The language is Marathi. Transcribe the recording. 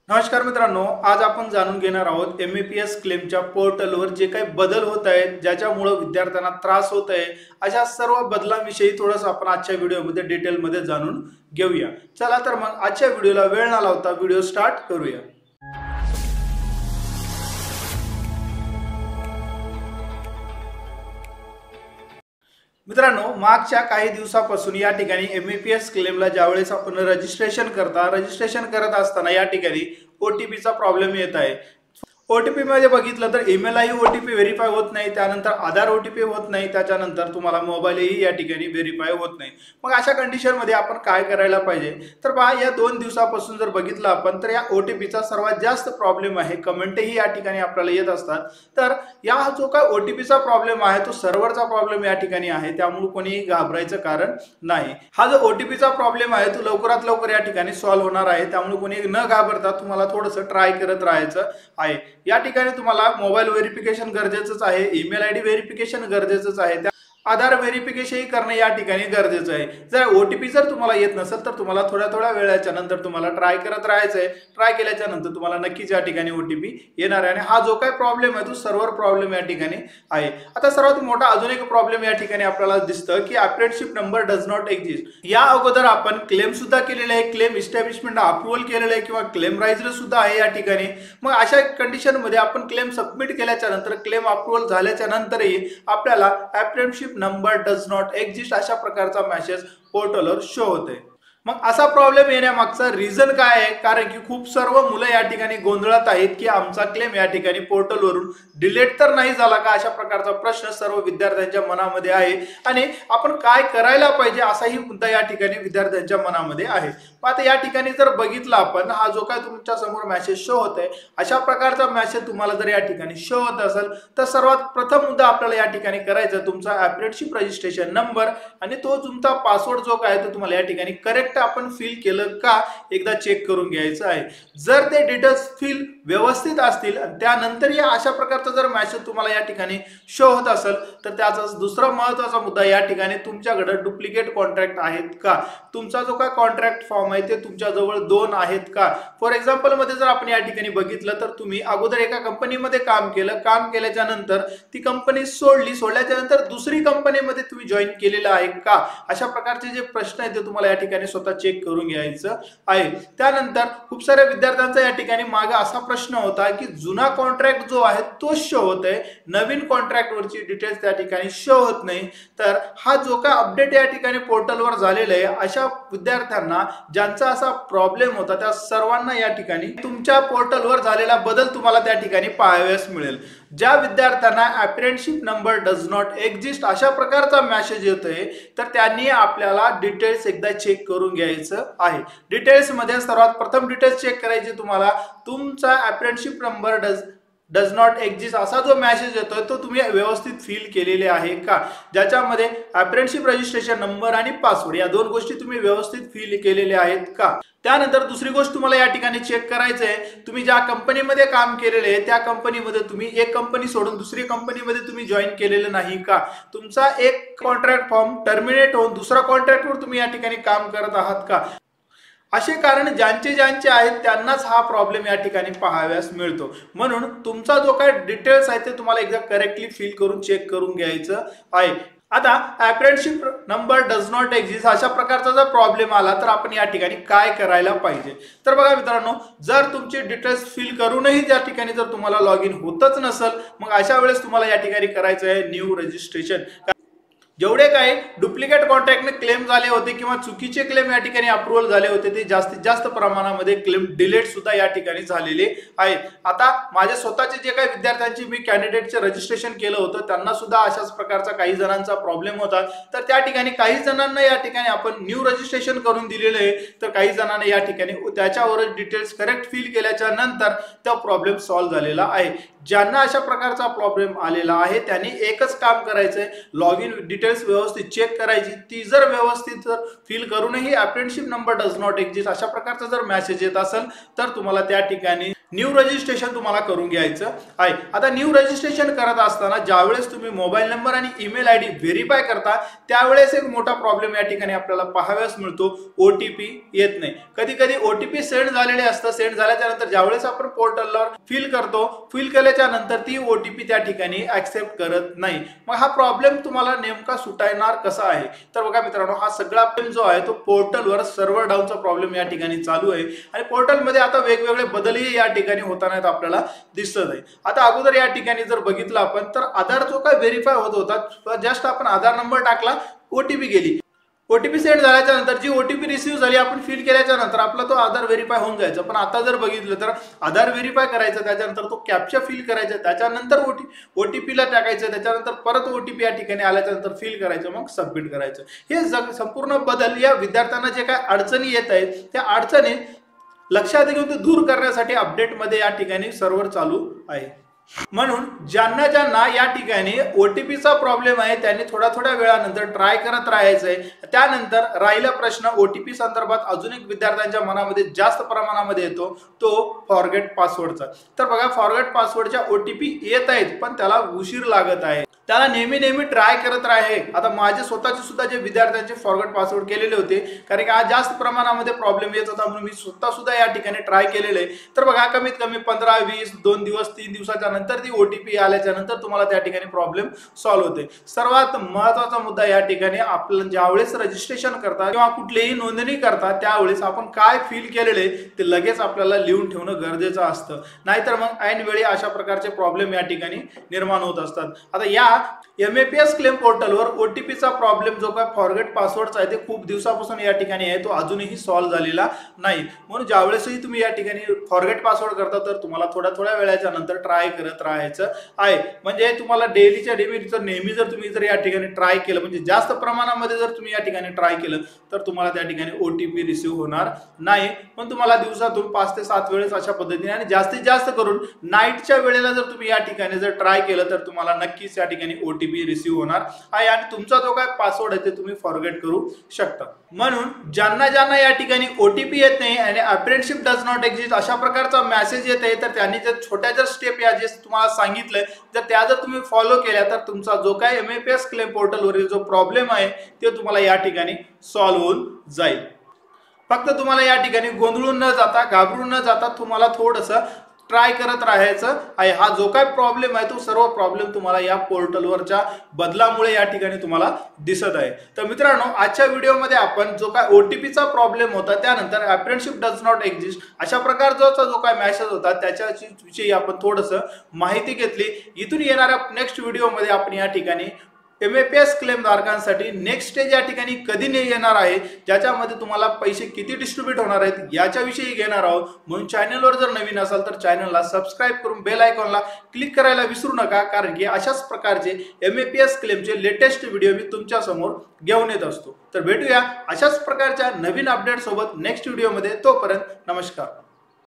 नमस्कार मित्रांनो, आज आपण जाणून घेणार आहोत एमएपीएस क्लेमच्या पोर्टलवर जे काही बदल होत आहेत ज्याच्यामुळे विद्यार्थ्यांना त्रास होत आहे अशा सर्व बदलांविषयी थोडंसं आपण आजच्या व्हिडिओमध्ये डिटेलमध्ये जाणून घेऊया। चला तर मग आजच्या व्हिडिओला वेळ न लावता व्हिडिओ स्टार्ट करूया। मित्रांनो, मागच्या काही दिवसापासून या ठिकाणी एमएपीएस क्लेमला ज्यावेळेस आपण रजिस्ट्रेशन करत असताना या ठिकाणी ओटीपीचा प्रॉब्लेम येत आहे। ओटीपी मध्ये बघितलं तर ईमेलही ओटीपी व्हेरीफाय होत नाही, त्यानंतर आधार ओटीपी होत नाही, त्याच्यानंतर तुम्हाला मोबाईलही या ठिकाणी व्हेरीफाय होत नाही। मग अशा कंडिशन मध्ये आपण काय करायला पाहिजे तर पहा, या 2 दिवसापासून जर बघितलं आपण तर या ओटीपीचा सर्वात जास्त प्रॉब्लेम आहे। कमेंटही या ठिकाणी आपल्याला येत असतात। तर या जो काय ओटीपीचा प्रॉब्लेम आहे तो सर्व्हरचा प्रॉब्लेम या ठिकाणी आहे, त्यामुळे कोणीही घाबरायचं कारण नाही। हा जो ओटीपीचा प्रॉब्लेम आहे तो लवकरात लवकर या ठिकाणी सॉल्व्ह होणार आहे, त्यामुळे कोणी न घाबरता तुम्हाला थोडंसं ट्राय करत राहायचं आहे। या ठिकाणी तुम्हाला मोबाईल व्हेरिफिकेशन गरजेचंच आहे, ईमेल आयडी व्हेरिफिकेशन गरजेचंच आहे, आधार व्हेरिफिकेशन करणे या ठिकाणी गरजेचं आहे। जर ओटीपी जर तुम्हाला येत नसेल तर तुम्हाला थोड्या वेळाच्या नंतर तुम्हाला ट्राय करत राहायचं आहे। ट्राय केल्याच्या नंतर तुम्हाला नक्कीच या ठिकाणी ओटीपी येणार आहे आणि हा जो काही प्रॉब्लेम आहे तो सर्व्हर प्रॉब्लेम या ठिकाणी आहे। आता सर्वात मोठा अजून एक प्रॉब्लेम या ठिकाणी आपल्याला दिसतं की apprenticeship number does not exist. या अगोदर आपण क्लेम सुद्धा केलेले आहे, क्लेम इस्टॅब्लिशमेंट अप्रूव्हल केलेलं आहे किंवा क्लेम राईजर सुद्धा आहे या ठिकाणी। मग अशा कंडिशन मध्ये आपण क्लेम सबमिट केल्याच्या नंतर क्लेम अप्रूव्हल झाल्याच्या नंतरही आपल्याला apprenticeship number does not exist अशा प्रकारचा मेसेज पोर्टलवर शो होते। मग असा प्रॉब्लेम येण्यामागचा रिझन काय आहे? कारण की खूप सर्व मुलं या ठिकाणी गोंधळात आहेत की आमचा क्लेम या ठिकाणी पोर्टलवरून डिलीट तर नाही झाला का, अशा प्रकारचा प्रश्न सर्व विद्यार्थ्यांच्या मनामध्ये आहे आणि आपण काय करायला पाहिजे असाही मुद्दा या ठिकाणी विद्यार्थ्यांच्या मनामध्ये आहे। आता या ठिकाणी जर बघितलं आपण, हा जो काय तुमच्या समोर मेसेज शो होत आहे अशा प्रकारचा मेसेज तुम्हाला जर या ठिकाणी शो होत असेल तर सर्वात प्रथम मुद्दा आपल्याला या ठिकाणी करायचा तुमचा अप्रेंटिसशिप रजिस्ट्रेशन नंबर आणि तो तुमचा पासवर्ड जो काय तो तुम्हाला या ठिकाणी करेक्ट आपण फिल केलं का एकदा चेक करून घ्यायचं आहे। जर ते डिटेल्स फिल व्यवस्थित असतील आणि त्यानंतर या अशा प्रकारचा जर मेसेज तुम्हाला या ठिकाणी शो होत असेल तर त्याचा दुसरा महत्त्वाचा मुद्दा या ठिकाणी तुमच्याकडे डुप्लिकेट कॉन्ट्रॅक्ट आहेत का, तुमचा जो काय कॉन्ट्रॅक्ट फॉर्म आहे ते तुमच्याजवळ 2 आहेत का। फॉर एक्झाम्पल मध्ये जर आपण या ठिकाणी बघितलं तर तुम्ही अगोदर एका कंपनीमध्ये काम केल्याच्या नंतर ती कंपनी सोडल्याच्या नंतर दुसरी कंपनीमध्ये तुम्ही जॉईन केलेलं आहे का, अशा प्रकारचे जे प्रश्न आहेत ते तुम्हाला या ठिकाणी स्वतः चेक करून घ्यायचं आहे। त्यानंतर खूप साऱ्या विद्यार्थ्यांचा या ठिकाणी मागे असा प्रश्न होता की जुना कॉन्ट्रॅक्ट जो आहे तो शो होत आहे, नवीन कॉन्ट्रॅक्ट वरची डिटेल्स त्या ठिकाणी शो होत नाही। तर हा जो काय अपडेट या ठिकाणी पोर्टलवर झालेला आहे अशा विद्यार्थ्यांना ज्यांचा असा प्रॉब्लेम होता त्या सर्वांना या ठिकाणी तुमच्या पोर्टलवर झालेला बदल तुम्हाला त्या ठिकाणी पाहावयास मिळेल। ज्या विद्यार्थ्यांना apprenticeship number does not exist अशा प्रकारचा मेसेज येतोय तर त्यांनी आपल्याला डिटेल्स एकदा चेक करून घ्यायचं आहे। डिटेल्स मध्ये सर्वात प्रथम डिटेल्स चेक करायचे तुम्हाला तुमचा apprenticeship number does not exist असा जो मेसेज येतोय तो तुम्ही व्यवस्थित फिल केलेले आहे का, ज्याच्यामध्ये अप्रेंटिसशिप रजिस्ट्रेशन नंबर आणि पासवर्ड या 2 गोष्टी तुम्ही व्यवस्थित फिल केलेल्या आहेत का। त्यानंतर दुसरी गोष्ट तुम्हाला या ठिकाणी चेक करायचं आहे, तुम्ही ज्या कंपनीमध्ये काम केलेले आहे त्या कंपनीमध्ये तुम्ही एक कंपनी सोडून दुसरी कंपनीमध्ये तुम्ही जॉईन केलेलं नाही का, तुमचा एक कॉन्ट्रॅक्ट फॉर्म टर्मिनेट होऊन दुसरा कॉन्ट्रॅक्टवर तुम्ही या ठिकाणी काम करत आहात का। असे कारण ज्यांचे आहेत त्यांनाच हा प्रॉब्लेम या ठिकाणी पाहाव्यास मिळतो। म्हणून तुमचा जो काय डिटेल्स आहे ते तुम्हाला एकदा करेक्टली फिल करून चेक करून घ्यायचं आहे। आता apprenticeship number does not exist अशा प्रकारचा जर प्रॉब्लेम आला तर आपण या ठिकाणी काय करायला पाहिजे तर बघा मित्रांनो, जर तुमचे डिटेल्स फिल करूनही त्या ठिकाणी जर तुम्हाला लॉग इन होतच नसेल मग अशा वेळेस तुम्हाला या ठिकाणी करायचं आहे न्यू रजिस्ट्रेशन। जेवढे काही डुप्लिकेट कॉन्ट्रॅक्टने क्लेम झाले होते किंवा चुकीचे क्लेम या ठिकाणी अप्रूव्हल झाले होते ते जास्तीत जास्त प्रमाणामध्ये क्लेम डिलीट सुद्धा या ठिकाणी झालेले आहेत। आता माझ्या स्वतःचे जे काही विद्यार्थ्यांची मी कॅन्डिडेटचे रजिस्ट्रेशन केलं होतं त्यांना सुद्धा अशाच प्रकारचा काही जणांचा प्रॉब्लेम होता, तर त्या ठिकाणी काही जणांना या ठिकाणी आपण न्यू रजिस्ट्रेशन करून दिलेलं आहे, तर काही जणांना या ठिकाणी त्याच्यावरच डिटेल्स करेक्ट फिल केल्याच्या नंतर तो प्रॉब्लेम सॉल्व्ह झालेला आहे। ज्यांना अशा प्रकारचा प्रॉब्लेम आलेला आहे त्यांनी एकच काम करायचंय, लॉग इन डिटेल्स व्यवस्थित चेक करायची, ती जर व्यवस्थित फिल करूनही apprenticeship number does not exist अशा प्रकारचा जर मेसेज येत असेल तर तुम्हाला त्या ठिकाणी न्यू रजिस्ट्रेशन तुम्हाला करून घ्यायचं आहे। आता न्यू रजिस्ट्रेशन करत असताना ज्यावेळेस तुम्ही मोबाईल नंबर आणि ईमेल आयडी व्हेरीफाय करता त्यावेळेस एक मोठा प्रॉब्लेम या ठिकाणी आपल्याला पाहाव्यास मिळतो, ओटीपी येत नाही। कधी कधी ओटीपी सेंड झालेले असतं, सेंड झाल्याच्या नंतर ज्यावेळेस आपण पोर्टलवर फिल करतो, फिल केल्याच्या नंतर ती ओटीपी त्या ठिकाणी ऍक्सेप्ट करत नाही। मग हा प्रॉब्लेम तुम्हाला नेमका सुटायणार कसा आहे? तर बघा मित्रांनो, हा सगळा प्रॉब्लेम जो आहे तो पोर्टलवर सर्व्हर डाऊनचा प्रॉब्लेम या ठिकाणी चालू आहे आणि पोर्टलमध्ये आता वेगवेगळे बदलही या ठिकाणी होताना आपल्याला दिसत आहे। आता अगोदर या ठिकाणी जर बघितलं आपण तर आधार जो काय व्हेरीफाय होत होता, जस्ट आपण आधार नंबर टाकला, ओटीपी गेली, ओटीपी सेंड झाल्याच्या नंतर जी ओटीपी रिसीव्ह झाली आपण फिल केल्याच्या नंतर आपला तो आधार व्हेरीफाय होऊन जायचा। पण आता जर बघितलं तर आधार व्हेरीफाय करायचं, त्याच्यानंतर तो कॅप्चा फिल करायचा, त्याच्यानंतर ओटीपीला टाकायचं, त्याच्यानंतर परत ओटीपी या ठिकाणी आल्याच्या नंतर फिल करायचं, मग सबमिट करायचं। हे संपूर्ण बदल या विद्यार्थ्यांना जे काय अडचणी येत आहेत त्या अडचणी लक्षात घेऊन ते दूर करण्यासाठी अपडेटमध्ये या ठिकाणी सर्व्हर चालू आहे। म्हणून ज्यांना ज्यांना या ठिकाणी ओटीपीचा प्रॉब्लेम आहे त्यांनी थोड्या वेळानंतर ट्राय करत राहायचं आहे। त्यानंतर राहिला प्रश्न ओटीपी संदर्भात अजून एक विद्यार्थ्यांच्या मनामध्ये जास्त प्रमाणामध्ये येतो, तो फॉरगेट पासवर्डचा। तर बघा, फॉरगेट पासवर्डच्या ओटीपी येत आहेत पण त्याला उशीर लागत आहे, त्याला नेहमी ट्राय करत राहे। आता माझे स्वतःचे सुद्धा जे विद्यार्थ्यांचे फॉरगेट पासवर्ड केलेले होते, कारण की आज जास्त प्रमाणामध्ये प्रॉब्लेम येत होता म्हणून मी स्वतः सुद्धा या ठिकाणी ट्राय केलेले। तर बघा, कमीत कमी 15-20 2 दिवस 3 दिवसाच्या नंतर ती ओटीपी आल्याच्या नंतर तुम्हाला त्या ठिकाणी प्रॉब्लेम सॉल्व्ह होते। सर्वात महत्त्वाचा मुद्दा या ठिकाणी, आपण ज्यावेळेस रजिस्ट्रेशन करता किंवा कुठलीही नोंदणी करता त्यावेळेस आपण काय फील केलेले ते लगेच आपल्याला लिहून ठेवणं गरजेचं असतं, नाहीतर मग ऐन वेळी अशा प्रकारचे प्रॉब्लेम या ठिकाणी निर्माण होत असतात। आता या एमएपीएस क्लेम पोर्टलवर ओटीपीचा प्रॉब्लेम जो काय फॉरगेट पासवर्डचा आहे ते खूप दिवसापासून या ठिकाणी आहे, तो अजूनही सॉल्व्ह झालेला नाही। म्हणून ज्यावेळेसही तुम्ही या ठिकाणी फॉरगेट पासवर्ड करता तर तुम्हाला थोड्या वेळाच्या नंतर ट्राय करत राहायचं आहे। म्हणजे तुम्हाला डेलीच्या डेली जर नेहमी जर तुम्ही जर या ठिकाणी ट्राय केलं, म्हणजे जास्त प्रमाणामध्ये जर तुम्ही या ठिकाणी ट्राय केलं तर तुम्हाला त्या ठिकाणी ओटीपी रिसीव्ह होणार नाही। पण तुम्हाला दिवसातून 5 ते 7 वेळेस अशा पद्धतीने आणि जास्तीत जास्त करून नाईटच्या वेळेला जर तुम्ही या ठिकाणी जर ट्राय केलं तर तुम्हाला नक्कीच या ठिकाणी ओटीपी रिसीव्ह होणार आहे आणि तुमचा जो काय पासवर्ड आहे ते तुम्ही फॉरगेट करू शकता। म्हणून ज्यांना ज्यांना या ठिकाणी ओटीपी येत नाही आणि अप्रेंटिसशिप डज नॉट एक्झिस्ट अशा प्रकारचा मेसेज येत आहे, तर त्यांनी जर छोट्या जर स्टेप या जे तुम्हाला सांगितलंय जर त्या जर तुम्ही फॉलो केल्या तर तुमचा जो काय एमएपीएस क्लेम पोर्टलवरील जो प्रॉब्लेम आहे ते तुम्हाला या ठिकाणी सॉल्व्ह होऊन जाईल। फक्त तुम्हाला या ठिकाणी गोंधळून न जाता, घाबरून न जाता तुम्हाला थोडंसं ट्राय करत राहायचं आहे। हा जो काय प्रॉब्लेम आहे तो सर्व प्रॉब्लेम तुम्हाला या पोर्टलवरच्या बदलामुळे या ठिकाणी तुम्हाला दिसत आहे। तर मित्रांनो, आजच्या व्हिडिओमध्ये आपण जो काय ओटीपीचा प्रॉब्लेम होता, त्यानंतर अप्रेंटिसशिप डज नॉट एक्झिस्ट अशा प्रकारचा जो काय मेसेज होता त्याच्याविषयी आपण थोडंसं माहिती घेतली। इथून येणाऱ्या नेक्स्ट व्हिडिओमध्ये आपण या ठिकाणी एमएपीएस क्लेम धारकांसाठी नेक्स्ट स्टेज या ठिकाणी कधी येणार आहे, ज्याच्यामध्ये तुम्हाला पैसे किती डिस्ट्रीब्यूट होणार आहेत याच्याविषयी घेणार आहोत। म्हणून चॅनलवर जर नवीन असाल तर चॅनलला सबस्क्राईब करून बेल आयकॉनला क्लिक करायला विसरू नका, कारण की अशाच प्रकारचे एमएपीएस क्लेमचे लेटेस्ट व्हिडिओ मी तुमच्या समोर घेऊन येत असतो। तर भेटूया अशाच प्रकारच्या नवीन अपडेट सोबत नेक्स्ट व्हिडिओमध्ये। तोपर्यंत नमस्कार।